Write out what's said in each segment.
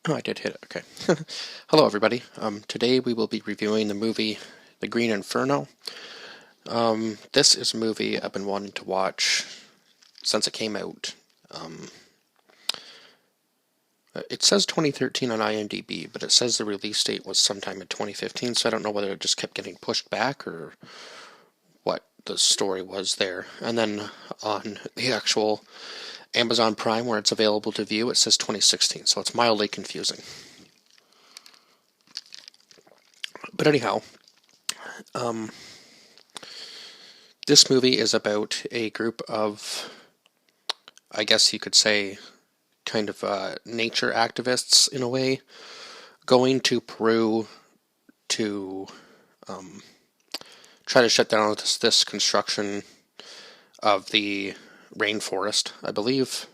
Oh, I did hit it. Okay. Hello, everybody. Today we will be reviewing the movie The Green Inferno. This is a movie I've been wanting to watch since it came out. Um, it says 2013 on IMDb, but it says the release date was sometime in 2015, so I don't know whether it just kept getting pushed back or what the story was there. And then on the actual Amazon Prime, where it's available to view, it says 2016, so it's mildly confusing. But anyhow, this movie is about a group of, I guess you could say, kind of nature activists in a way, going to Peru to try to shut down this construction of the rainforest. I believe,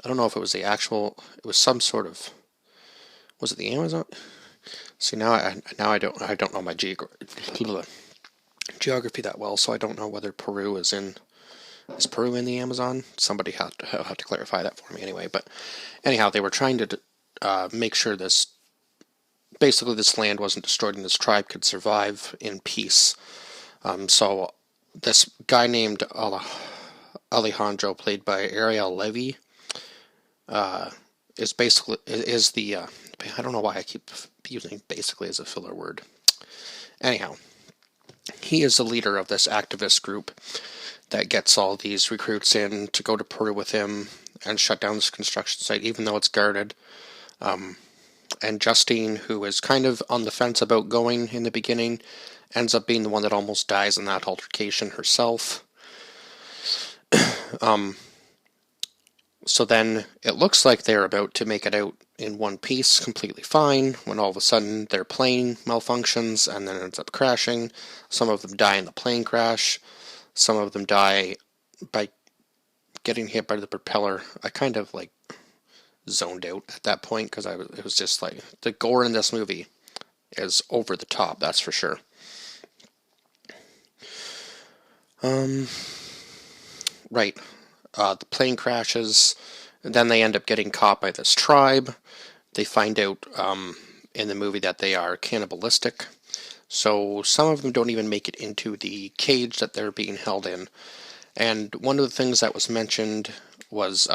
I don't know if it was the actual, it was some sort of, was it the Amazon? See, now I don't know my geography that well, so I don't know whether Peru is Peru in the Amazon? Somebody have to clarify that for me anyway. But anyhow, they were trying to make sure this land wasn't destroyed and this tribe could survive in peace. So this guy named Alejandro, played by Ariel Levy, is the I don't know why I keep using basically as a filler word. Anyhow, he is the leader of this activist group that gets all these recruits in to go to Peru with him and shut down this construction site, even though it's guarded. And Justine, who is kind of on the fence about going in the beginning, ends up being the one that almost dies in that altercation herself. So then it looks like they're about to make it out in one piece completely fine, when all of a sudden their plane malfunctions and then ends up crashing. Some of them die in the plane crash. Some of them die by getting hit by the propeller. I kind of zoned out at that point because it was just like the gore in this movie is over the top, that's for sure. Right. The plane crashes, and then they end up getting caught by this tribe. They find out in the movie that they are cannibalistic. So some of them don't even make it into the cage that they're being held in. And one of the things that was mentioned was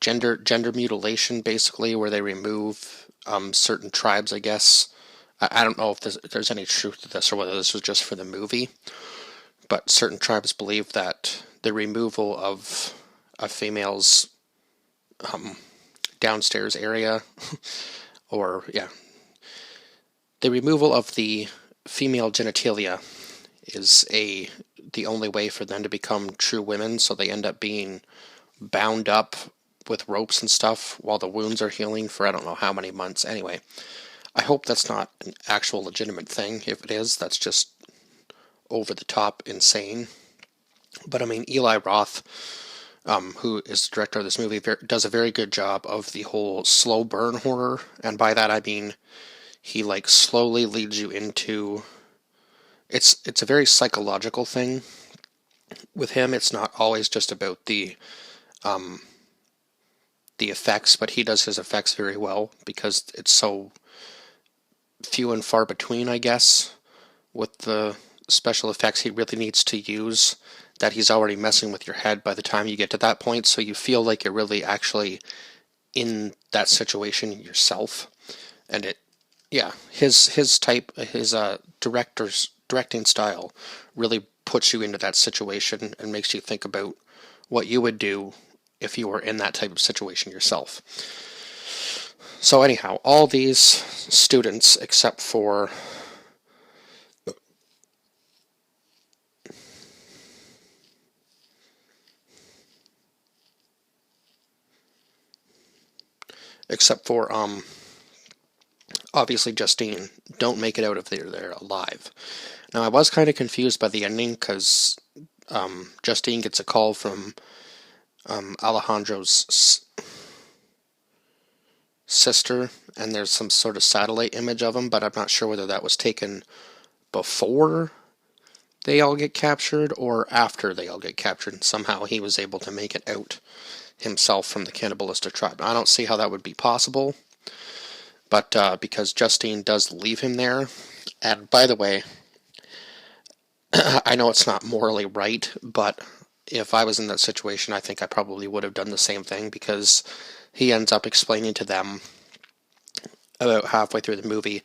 gender mutilation, basically, where they remove certain tribes, I guess. I don't know if there's any truth to this or whether this was just for the movie, but certain tribes believe that the removal of a female's downstairs area, or yeah, the removal of the female genitalia is the only way for them to become true women, so they end up being bound up with ropes and stuff while the wounds are healing for I don't know how many months. Anyway, I hope that's not an actual legitimate thing. If it is, that's just over the top insane. But I mean, Eli Roth, who is the director of this movie, does a very good job of the whole slow burn horror, and by that I mean he slowly leads you into. It's a very psychological thing with him. It's not always just about the effects, but he does his effects very well because it's so few and far between, I guess, with the special effects he really needs to use, that he's already messing with your head by the time you get to that point, so you feel like you're really actually in that situation yourself. And his directing style really puts you into that situation and makes you think about what you would do if you were in that type of situation yourself. So anyhow, all these students, except for obviously Justine, don't make it out if they're alive. Now, I was kind of confused by the ending because Justine gets a call from Alejandro's sister, and there's some sort of satellite image of him, but I'm not sure whether that was taken before they all get captured or after they all get captured, and somehow he was able to make it out himself from the cannibalistic tribe. I don't see how that would be possible, but because Justine does leave him there. And by the way, I know it's not morally right, but if I was in that situation, I think I probably would have done the same thing, because he ends up explaining to them about halfway through the movie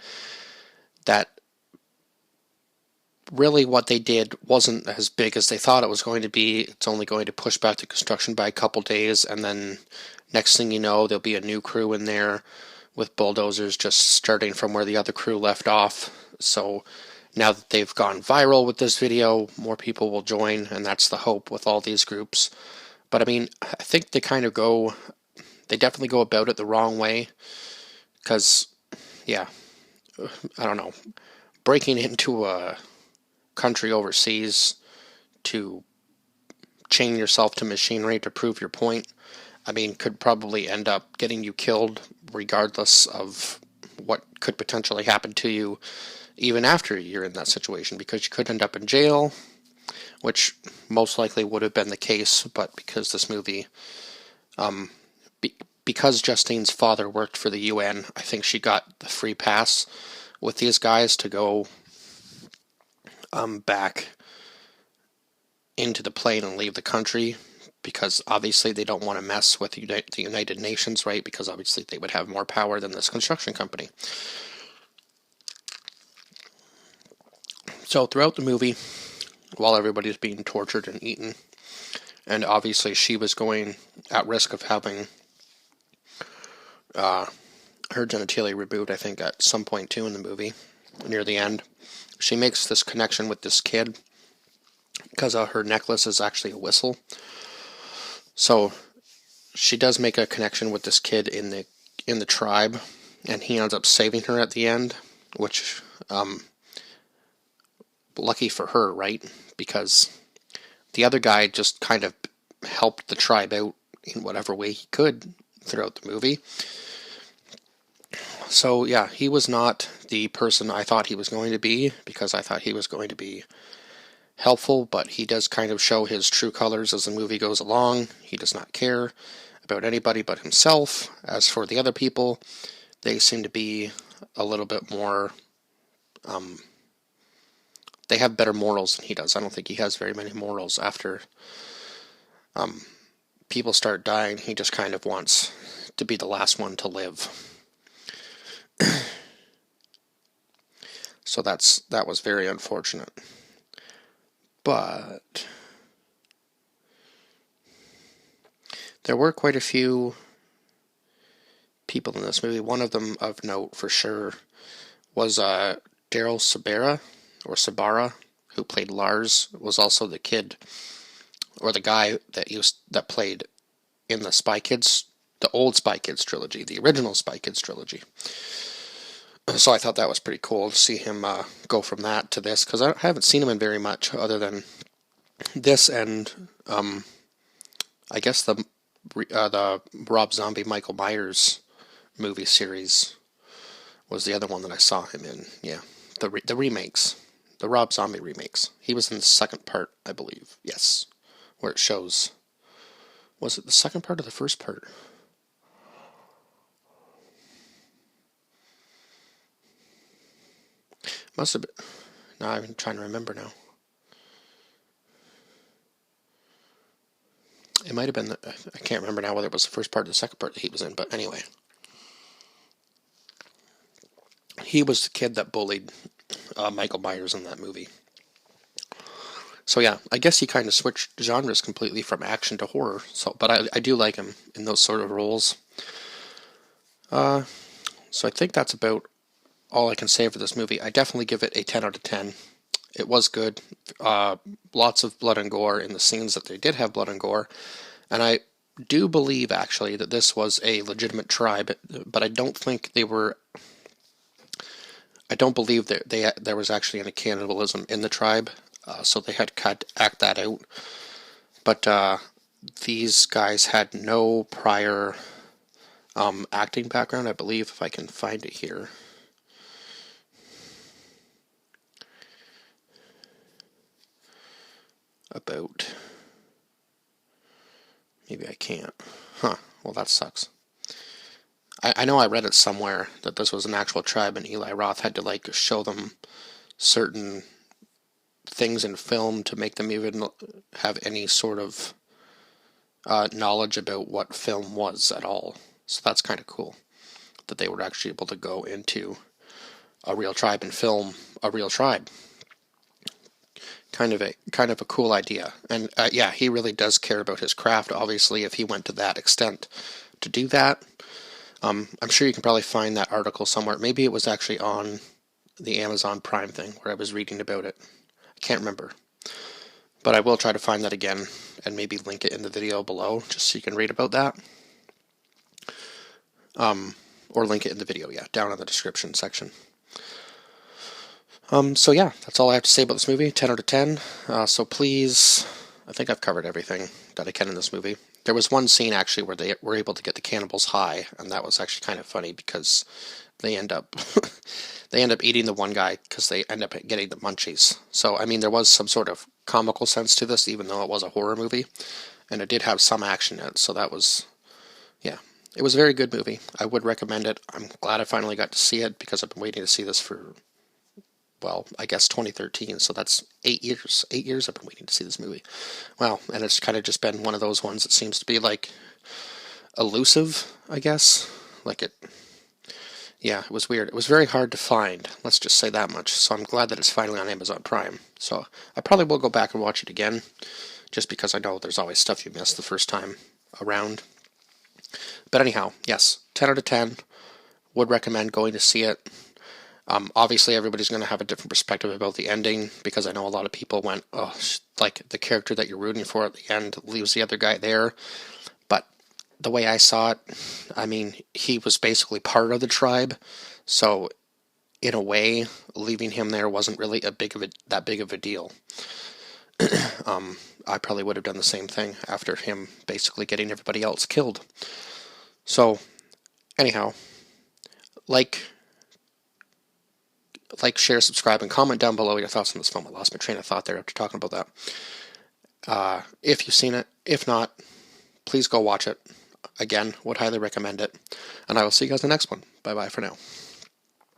that really what they did wasn't as big as they thought it was going to be. It's only going to push back the construction by a couple days, and then next thing you know, there'll be a new crew in there with bulldozers just starting from where the other crew left off. So now that they've gone viral with this video, more people will join, and that's the hope with all these groups. But I mean, I think they definitely go about it the wrong way, because, yeah, I don't know, breaking into a country overseas to chain yourself to machinery to prove your point, I mean, could probably end up getting you killed regardless of what could potentially happen to you even after you're in that situation, because you could end up in jail, which most likely would have been the case, but because this movie, because Justine's father worked for the UN, I think she got the free pass with these guys to go back into the plane and leave the country, because obviously they don't want to mess with the United Nations, right? Because obviously they would have more power than this construction company. So throughout the movie, while everybody's being tortured and eaten, and obviously she was going at risk of having her genitalia removed, I think, at some point too in the movie, near the end, she makes this connection with this kid, because her necklace is actually a whistle. So she does make a connection with this kid in the tribe, and he ends up saving her at the end, which lucky for her, right? Because the other guy just kind of helped the tribe out in whatever way he could throughout the movie. So yeah, he was not the person I thought he was going to be, because I thought he was going to be helpful, but he does kind of show his true colors as the movie goes along. He does not care about anybody but himself. As for the other people, they seem to be a little bit more, they have better morals than he does. I don't think he has very many morals. After people start dying, he just kind of wants to be the last one to live. So that was very unfortunate. But there were quite a few people in this movie. One of them of note for sure was Daryl Sabara, who played Lars, was also the kid, or the guy that played in the Spy Kids, the old Spy Kids trilogy, the original Spy Kids trilogy. So I thought that was pretty cool to see him go from that to this, because I haven't seen him in very much other than this and I guess the Rob Zombie Michael Myers movie series was the other one that I saw him in. Yeah, the remakes, the Rob Zombie remakes. He was in the second part, I believe. Yes, where it shows. Was it the second part or the first part? Must have been. No, I'm trying to remember now. It might have been, I can't remember now whether it was the first part or the second part that he was in, but anyway. He was the kid that bullied Michael Myers in that movie. So yeah, I guess he kind of switched genres completely from action to horror. So, but I do like him in those sort of roles. So I think that's about all I can say for this movie. I definitely give it a 10 out of 10. It was good. Lots of blood and gore in the scenes that they did have blood and gore. And I do believe, actually, that this was a legitimate tribe, but I don't think they were... I don't believe that there was actually any cannibalism in the tribe, so they had to act that out. But these guys had no prior acting background, I believe, if I can find it here. about... Maybe I can't. Huh. Well, that sucks. I know I read it somewhere that this was an actual tribe, and Eli Roth had to, like, show them certain things in film to make them even have any sort of knowledge about what film was at all. So that's kind of cool that they were actually able to go into a real tribe and film a real tribe. Kind of a cool idea. And yeah, he really does care about his craft. Obviously, if he went to that extent to do that, I'm sure you can probably find that article somewhere. Maybe it was actually on the Amazon Prime thing where I was reading about it. I can't remember. But I will try to find that again and maybe link it in the video below just so you can read about that. Or link it in the video, yeah, down in the description section. So yeah, that's all I have to say about this movie. 10 out of 10. So please, I think I've covered everything that I can in this movie. There was one scene actually where they were able to get the cannibals high, and that was actually kind of funny because they end up eating the one guy because they end up getting the munchies. So I mean, there was some sort of comical sense to this, even though it was a horror movie, and it did have some action in it. So that was, yeah, it was a very good movie. I would recommend it. I'm glad I finally got to see it because I've been waiting to see this for, well, I guess 2013, so that's 8 years. 8 years I've been waiting to see this movie. Wow, and it's kind of just been one of those ones that seems to be, like, elusive, I guess. Like, yeah, it was weird. It was very hard to find, let's just say that much, so I'm glad that it's finally on Amazon Prime. So I probably will go back and watch it again, just because I know there's always stuff you miss the first time around. But anyhow, yes, 10 out of 10. Would recommend going to see it. Obviously, everybody's going to have a different perspective about the ending, because I know a lot of people went, oh, like, the character that you're rooting for at the end leaves the other guy there. But the way I saw it, I mean, he was basically part of the tribe, so in a way, leaving him there wasn't really that big of a deal. I probably would have done the same thing after him basically getting everybody else killed. So, anyhow, like, share, subscribe, and comment down below your thoughts on this film. I lost my train of thought there after talking about that. If you've seen it. If not, please go watch it. Again, would highly recommend it. And I will see you guys in the next one. Bye-bye for now.